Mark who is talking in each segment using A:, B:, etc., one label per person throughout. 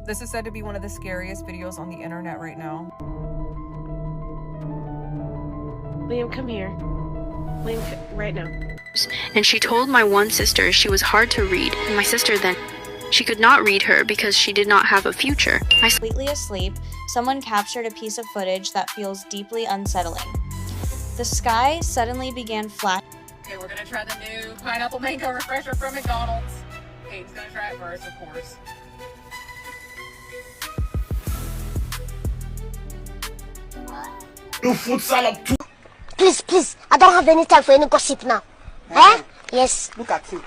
A: This is said to be one of the scariest videos on the internet right now.
B: Liam, come here. Liam, right now.
C: And she told my one sister she was hard to read, and my sister then she could not read her because she did not have a future.
D: Completely asleep, someone captured a piece of footage that feels deeply unsettling. The sky suddenly began flashing.
A: Okay, we're gonna try the new pineapple mango refresher from McDonald's. Kate's gonna try it first, of course.
E: You food salad too.
F: Please, I don't have any time for any gossip now. Eh? Yes.
E: Look at you.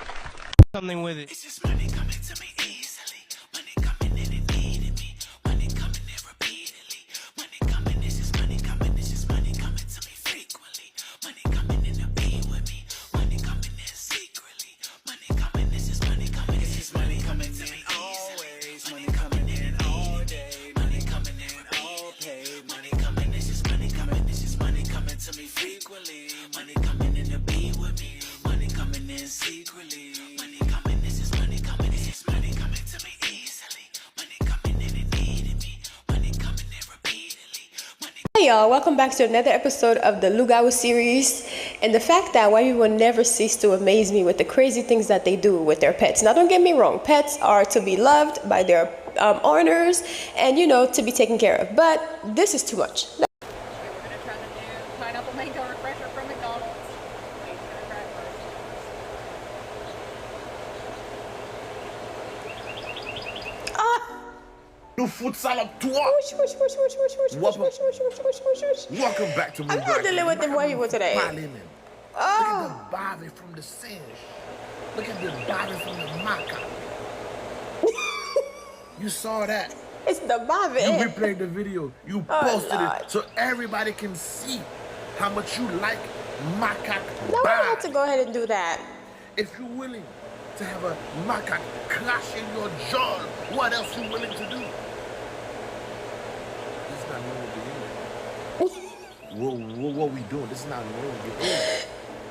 G: Something with it.
H: It's just money coming to me easily. Money coming in and needing me. Money coming in repeatedly. Money coming, it's just money coming. It's just money coming to me frequently. Money coming in to be with me. Money coming in secretly. Money coming, it's just money coming. It's just money coming to me always. Money coming in all day. Money coming in all paid. Money coming, it's just money coming. It's just money coming to me frequently. Money coming in to be with me. Money coming in secretly. Money coming, this is money coming. It's just money coming to me easily. Money coming in and needing me. Money coming in repeatedly. Money.
B: Hey y'all, welcome back to another episode of the Lugawa series. And the fact that white people never cease to amaze me with the crazy things that they do with their pets. Now don't get me wrong, pets are to be loved by their owners and to be taken care of. But this is too much.
A: Okay, we're gonna try the new pineapple mango refresher from McDonald's. Kate's gonna try it first.
E: You food salad too. Welcome back to me.
B: I'm not dealing with them white people today.
E: Look at the bobby from the sand. Look at the bobby from the maca. You saw that.
B: It's the Bobby.
E: You replayed the video. You posted
B: Lord.
E: it so everybody can see how much you like macaque.
B: No, I had to go ahead and do that.
E: If you're willing to have a macaque crash in your jaw, what else you willing to do? This is not normal. What we doing? This is not normal.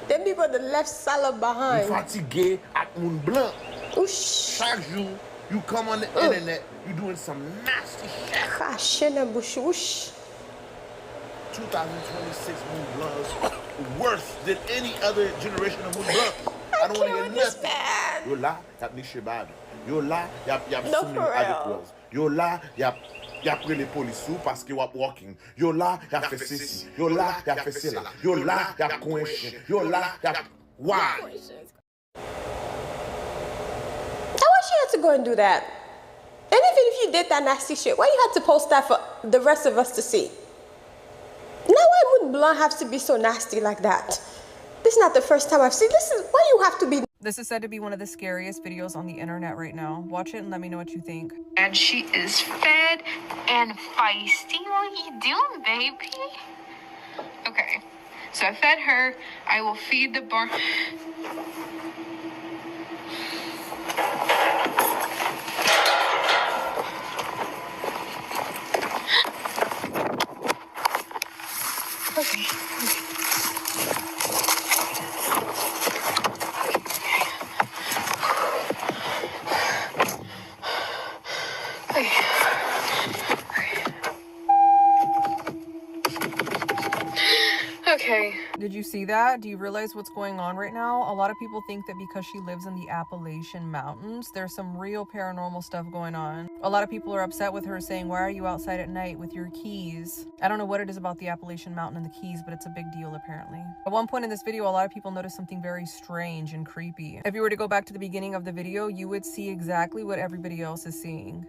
B: Them people that left salad
E: You
B: behind.
E: fatigué at mon blanc.
B: Oosh.
E: Chaque jour, you come on the internet, you doing some nasty shit.
B: Crashing a bush. Whoosh.
E: 2026 Moon Blancs worse than any other generation of Moon Blancs. I don't want to hear
B: this
E: nothing.
B: man.
E: Yo là, y'a ni chebab. Yo là, y'a
B: No,
E: soumis
B: for real.
E: avec rose. Yo là, y'a pris les policiers parce qu'il y walking. Yo là, y'a fait ceci. Yo là, y'a fait cela. Yo là, y'a coin chien. Yo là, y'a... Why?
B: I wish you had to go and do that. And even if you did that nasty shit, why you had to post that for the rest of us to see? Now why would Blanc have to be so nasty like that? This is not the first time I've seen this. Is why you have to be.
A: This is said to be one of the scariest videos on the internet right now. Watch it and let me know what you think.
C: And she is fed and feisty. What are you doing, baby? Okay, so I fed her. I will feed the barn. Okay. Okay.
A: Did you see that? Do you realize what's going on right now? A lot of people think that because she lives in the Appalachian Mountains, there's some real paranormal stuff going on. A lot of people are upset with her, saying, why are you outside at night with your keys? I don't know what it is about the Appalachian Mountain and the keys, but it's a big deal apparently. At one point in this video, a lot of people noticed something very strange and creepy. If you were to go back to the beginning of the video, you would see exactly what everybody else is seeing.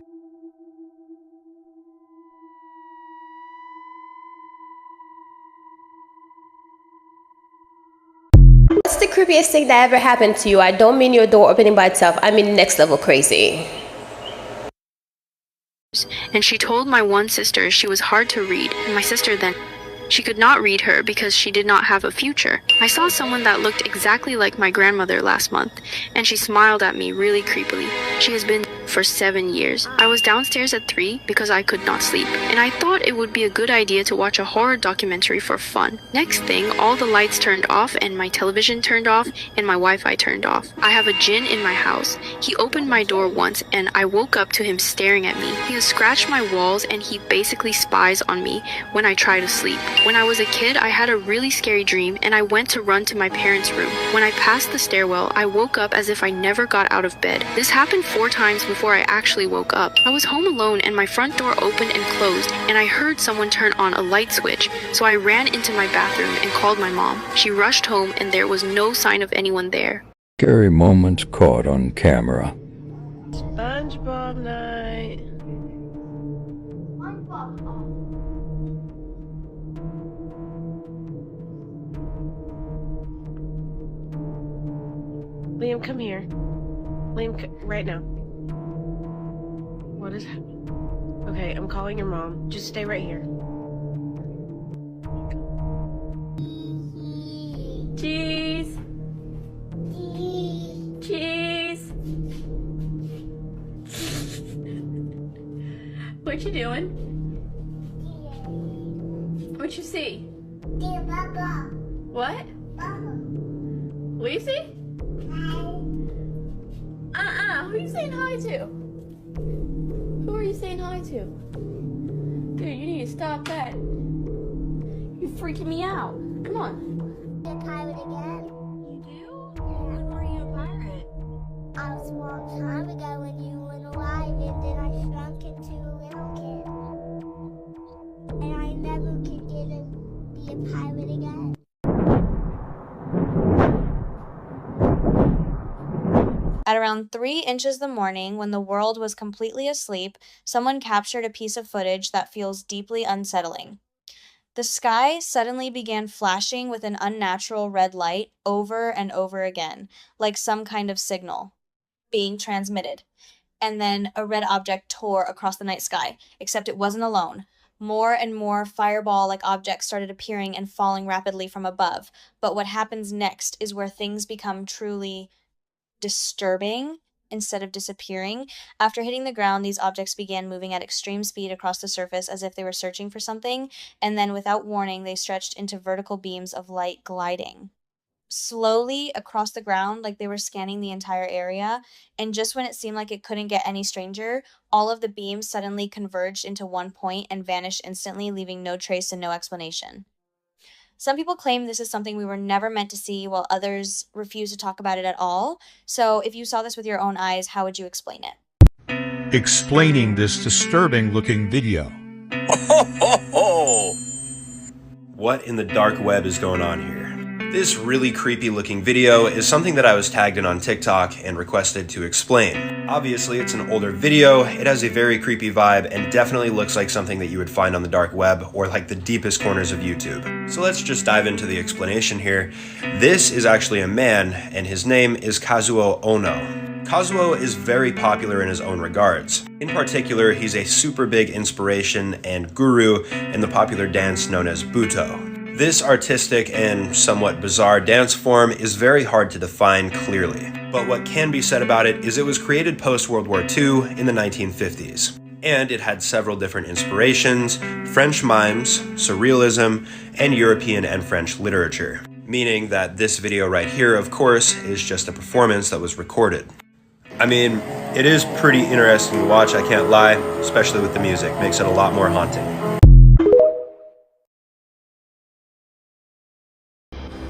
B: What's the creepiest thing that ever happened to you? I don't mean your door opening by itself. I mean next level crazy.
C: And she told my one sister she was hard to read, and my sister then
G: She could not read her because she did not have a future. I saw someone that looked exactly like my grandmother last month, and she smiled at me really creepily. She has been for 7 years. I was downstairs at 3 because I could not sleep, and I thought it would be a good idea to watch a horror documentary for fun. Next thing, all the lights turned off and my television turned off and my Wi-Fi turned off. I have a djinn in my house. He opened my door once and I woke up to him staring at me. He has scratched my walls and he basically spies on me when I try to sleep. When I was a kid, I had a really scary dream and I went to run to my parents' room. When I passed the stairwell, I woke up as if I never got out of bed. This happened 4 times before I actually woke up. I was home alone and my front door opened and closed and I heard someone turn on a light switch, so I ran into my bathroom and called my mom. She rushed home and there was no sign of anyone there.
I: Scary moments caught on camera.
B: SpongeBob night. Liam, come here. Liam, right now. What is happening? Okay, I'm calling your mom. Just stay right here. Cheese. Cheese. What you doing? What you see? What? What you see? Who are you saying hi to? Who are you saying hi to? Dude, you need to stop that. You're freaking me out. Come on.
F: A pirate again.
B: You do? When were you a pirate?
F: I was a long time ago when you went alive, and then I shrunk into a little kid. And I never could get to be a pirate again.
D: At around 3 inches the morning, when the world was completely asleep, someone captured a piece of footage that feels deeply unsettling. The sky suddenly began flashing with an unnatural red light over and over again, like some kind of signal being transmitted. And then a red object tore across the night sky, except it wasn't alone. More and more fireball-like objects started appearing and falling rapidly from above. But what happens next is where things become truly disturbing instead of disappearing. After hitting the ground, these objects began moving at extreme speed across the surface as if they were searching for something, and then without warning, they stretched into vertical beams of light gliding slowly across the ground like they were scanning the entire area. And just when it seemed like it couldn't get any stranger, all of the beams suddenly converged into one point and vanished instantly, leaving no trace and no explanation. Some people claim this is something we were never meant to see, while others refuse to talk about it at all. So if you saw this with your own eyes, how would you explain it?
J: Explaining this disturbing-looking video.
K: What in the dark web is going on here? This really creepy-looking video is something that I was tagged in on TikTok and requested to explain. Obviously, it's an older video, it has a very creepy vibe, and definitely looks like something that you would find on the dark web or like the deepest corners of YouTube. So let's just dive into the explanation here. This is actually a man, and his name is Kazuo Ono. Kazuo is very popular in his own regards. In particular, he's a super big inspiration and guru in the popular dance known as Buto. This artistic and somewhat bizarre dance form is very hard to define clearly, but what can be said about it is it was created post-World War II in the 1950s, and it had several different inspirations: French mimes, surrealism, and European and French literature, meaning that this video right here, of course, is just a performance that was recorded. I mean, it is pretty interesting to watch, I can't lie, especially with the music, makes it a lot more haunting.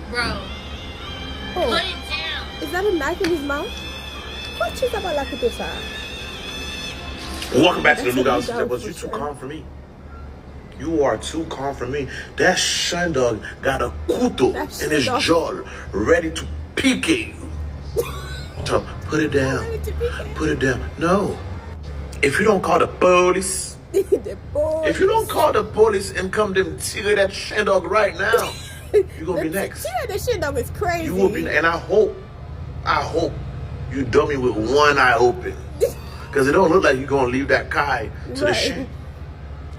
B: Bro, put it down. Is that a knife in his mouth? What is about like this?
E: Welcome back to the Lugar Series. You too calm for me. You are too calm for me. That Shandog got a kuto in his jaw, ready to PK you. So put it down. Put it down. No. If you don't call the police, if you don't call the police and come to tear that Shandog right now, you're gonna be next.
B: Yeah, that shit is crazy.
E: You will be, and I hope you dummy with one eye open, because it don't look like you're gonna leave that Kai to the Shin.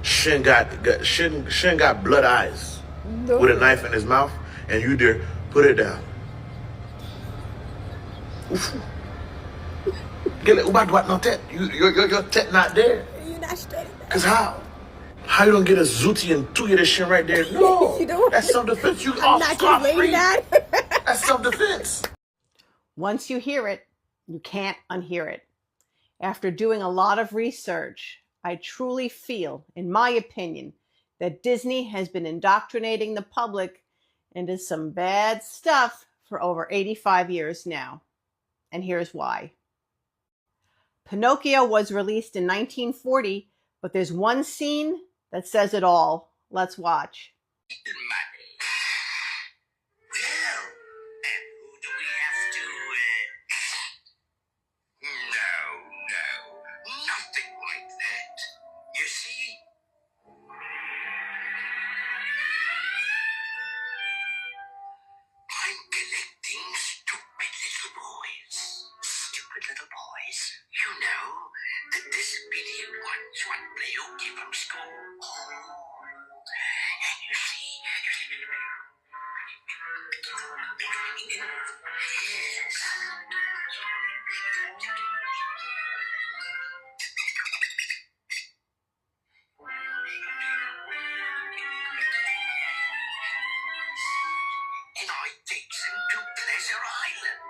E: Shin got blood eyes. with a knife in his mouth, and you dare put it down. Oof. Get it, what no tet? Your tet not there.
B: You're not straight.
E: Cause how? How you don't get a zooty and two get a shit right there? No,
B: You don't.
E: that's self-defense. You
B: I'm
E: off
B: not
E: scot
B: just
E: free.
B: lady that.
E: That's self-defense.
L: Once you hear it, you can't unhear it. After doing a lot of research, I truly feel, in my opinion, that Disney has been indoctrinating the public into some bad stuff for over 85 years now. And here's why. Pinocchio was released in 1940, but there's one scene that says it all. Let's watch.
H: Well, and who do we have to, No, nothing like that. You see? I'm collecting stupid little boys. Stupid little boys? You know, the disobedient ones what play hooky from school. And you see... Yes. And I takes them to Pleasure Island.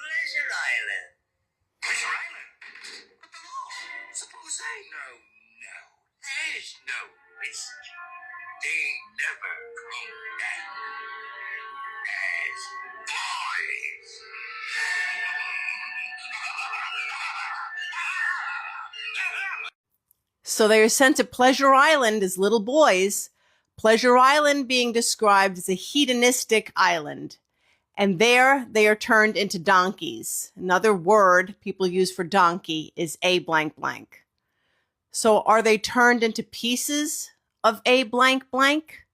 H: Pleasure Island. Pleasure Island? But the law. Suppose I know. There's no risk. They never come back as boys.
L: So they are sent to Pleasure Island as little boys, Pleasure Island being described as a hedonistic island. And there they are turned into donkeys. Another word people use for donkey is a blank blank. So are they turned into pieces of a blank blank?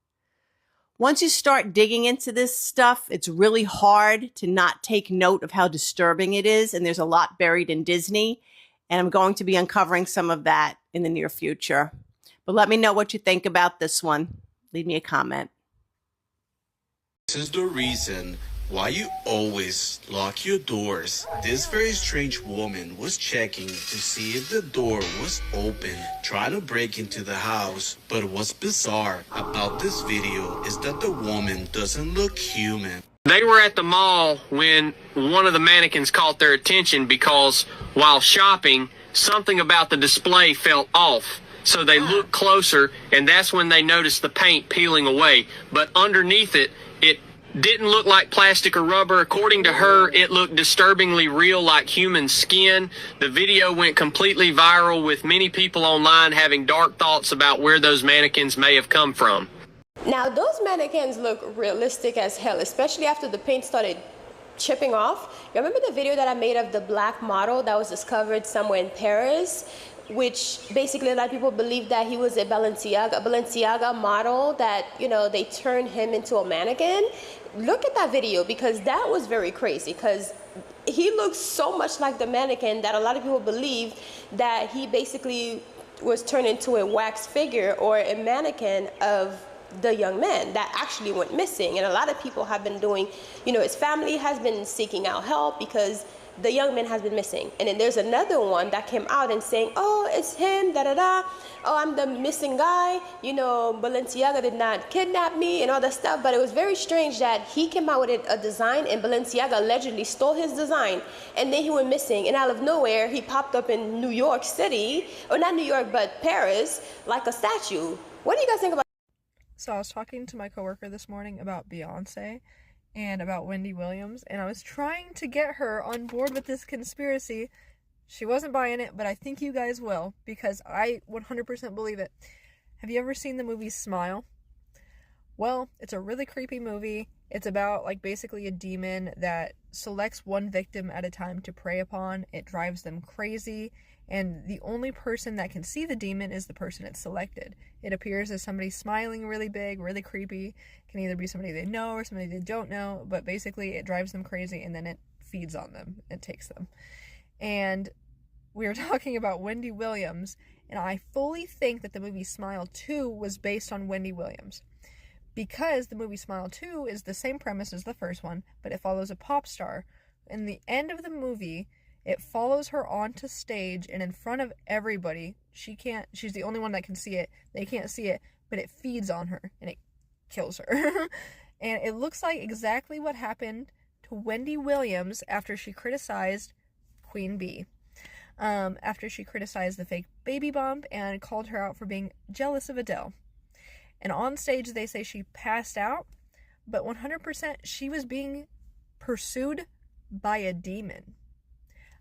L: Once you start digging into this stuff, it's really hard to not take note of how disturbing it is. And there's a lot buried in Disney. And I'm going to be uncovering some of that in the near future. But let me know what you think about this one. Leave me a comment.
M: This is the reason why you always lock your doors. This very strange woman was checking to see if the door was open, trying to break into the house. But what's bizarre about this video is that the woman doesn't look human.
N: They were at the mall when one of the mannequins caught their attention because while shopping, something about the display felt off. So they looked closer, and that's when they noticed the paint peeling away. But underneath it, it didn't look like plastic or rubber. According to her, it looked disturbingly real, like human skin. The video went completely viral, with many people online having dark thoughts about where those mannequins may have come from.
B: Now, those mannequins look realistic as hell, especially after the paint started chipping off. You remember the video that I made of the black model that was discovered somewhere in Paris, which basically a lot of people believe that he was a Balenciaga model, that, you know, they turned him into a mannequin. Look at that video, because that was very crazy, because he looks so much like the mannequin that a lot of people believe that he basically was turned into a wax figure or a mannequin of the young man that actually went missing. And a lot of people have been doing, you know, his family has been seeking out help because the young man has been missing. And then there's another one that came out and saying, oh, it's him, da-da-da. Oh, I'm the missing guy. You know, Balenciaga did not kidnap me and all that stuff. But it was very strange that he came out with a design and Balenciaga allegedly stole his design. And then he went missing. And out of nowhere, he popped up in New York City, or not New York, but Paris, like a statue. What do you guys think about?
A: So I was talking to my coworker this morning about Beyonce and about Wendy Williams, and I was trying to get her on board with this conspiracy. She wasn't buying it, but I think you guys will, because I 100% believe it. Have you ever seen the movie Smile? Well, it's a really creepy movie. It's about, like, basically a demon that selects one victim at a time to prey upon. It drives them crazy, and the only person that can see the demon is the person it's selected. It appears as somebody smiling really big, really creepy. It can either be somebody they know or somebody they don't know, but basically it drives them crazy, and then it feeds on them. It takes them. And we were talking about Wendy Williams, and I fully think that the movie Smile 2 was based on Wendy Williams. because the movie Smile 2 is the same premise as the first one, but it follows a pop star. In the end of the movie, it follows her onto stage, and in front of everybody, she's the only one that can see it. They can't see it, but it feeds on her, and it kills her. And it looks like exactly what happened to Wendy Williams after she criticized Queen Bee. After she criticized the fake baby bump and called her out for being jealous of Adele. And on stage, they say she passed out, but 100% she was being pursued by a demon.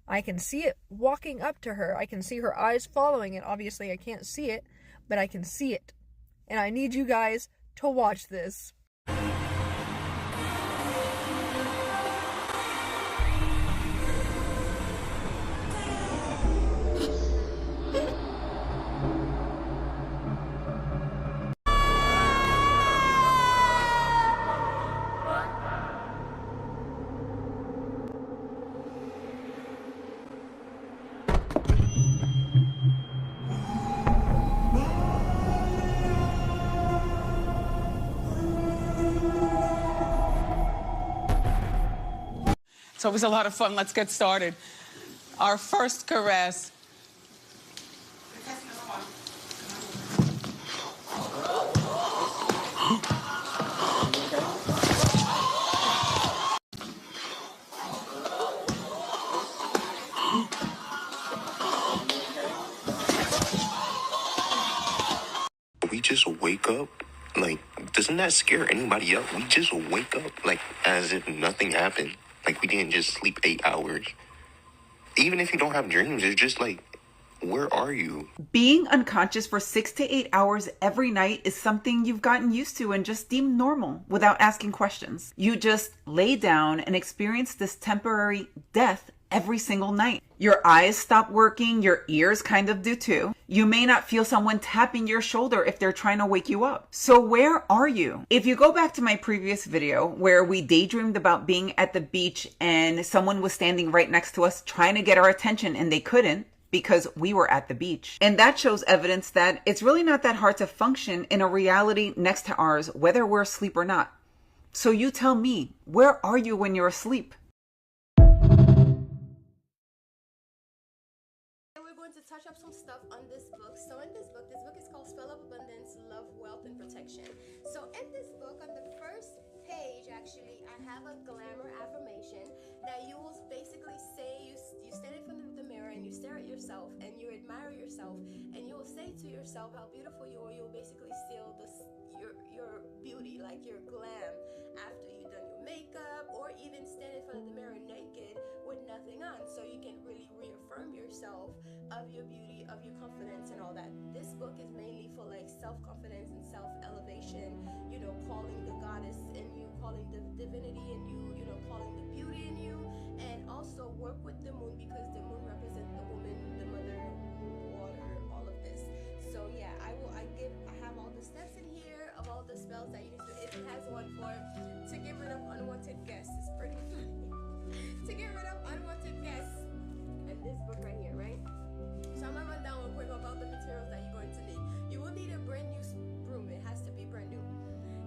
A: I can see it walking up to her. I can see her eyes following it. Obviously, I can't see it, but I can see it. And I need you guys to watch this.
O: It's always a lot of fun. Let's get started. Our first caress.
P: We just wake up, like, doesn't that scare anybody up? We just wake up, like, as if nothing happened. Like, we didn't just sleep 8 hours. Even if you don't have dreams, it's just like, where are you?
Q: Being unconscious for 6 to 8 hours every night is something you've gotten used to and just deemed normal without asking questions. You just lay down and experience this temporary death every single night. Your eyes stop working, your ears kind of do too. You may not feel someone tapping your shoulder if they're trying to wake you up. So where are you? If you go back to my previous video where we daydreamed about being at the beach and someone was standing right next to us trying to get our attention and they couldn't because we were at the beach. And that shows evidence that it's really not that hard to function in a reality next to ours, whether we're asleep or not. So you tell me, where are you when you're asleep?
B: To touch up some stuff on this book. So in this book is called Spell of Abundance, Love, Wealth, and Protection. So in this book, on the first page, actually, I have a glamour affirmation that you will basically say, you stand in front of the mirror and you stare at yourself and you admire yourself and you will say to yourself how beautiful you are. You'll basically seal your beauty, like your glam, after you've done your makeup, or even stand in front of the mirror naked with nothing on, so you can really reaffirm yourself of your beauty, of your confidence, and all that. This book is mainly for like self-confidence and self-elevation, you know, calling the goddess in you, calling the divinity in you, you know, calling the beauty in you, and also work with the moon because the moon represents the woman, the mother, water, all of this. So yeah, I have all the steps in here of all the spells that you need to do. It has one for to get rid of unwanted guests. It's pretty funny. To get rid of unwanted guests. And this book right here, right? So I'm gonna run down real quick about the materials that you're going to need. You will need a brand new broom. It has to be brand new.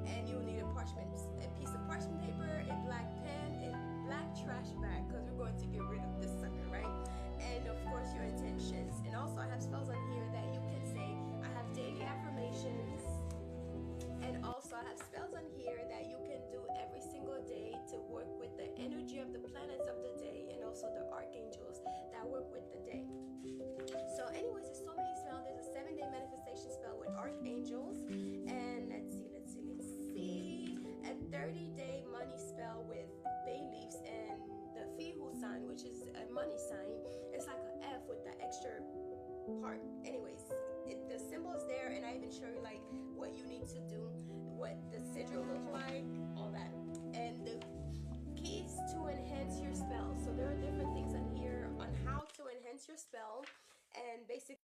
B: And you will need a piece of parchment paper, a black pen, a black trash bag, because we're going to get rid of this sucker, right? And of course your intentions. And also I have spells on here that you can say. I have daily affirmations. And also I have spells on here that you can do every single day to work with the energy of the planets of the day, and also the archangels that work with the day. So anyways, there's so many spells. There's a 7-day manifestation spell with archangels, and let's see, a 30-day money spell with bay leaves and the Fihu sign, which is a money sign. It's like an F with the extra part. Anyways, the symbol is there, and I even show you like what you need to do, what the sigil look like, all that, and the keys to enhance your spell. So there are different things on here on how to enhance your spell, and basically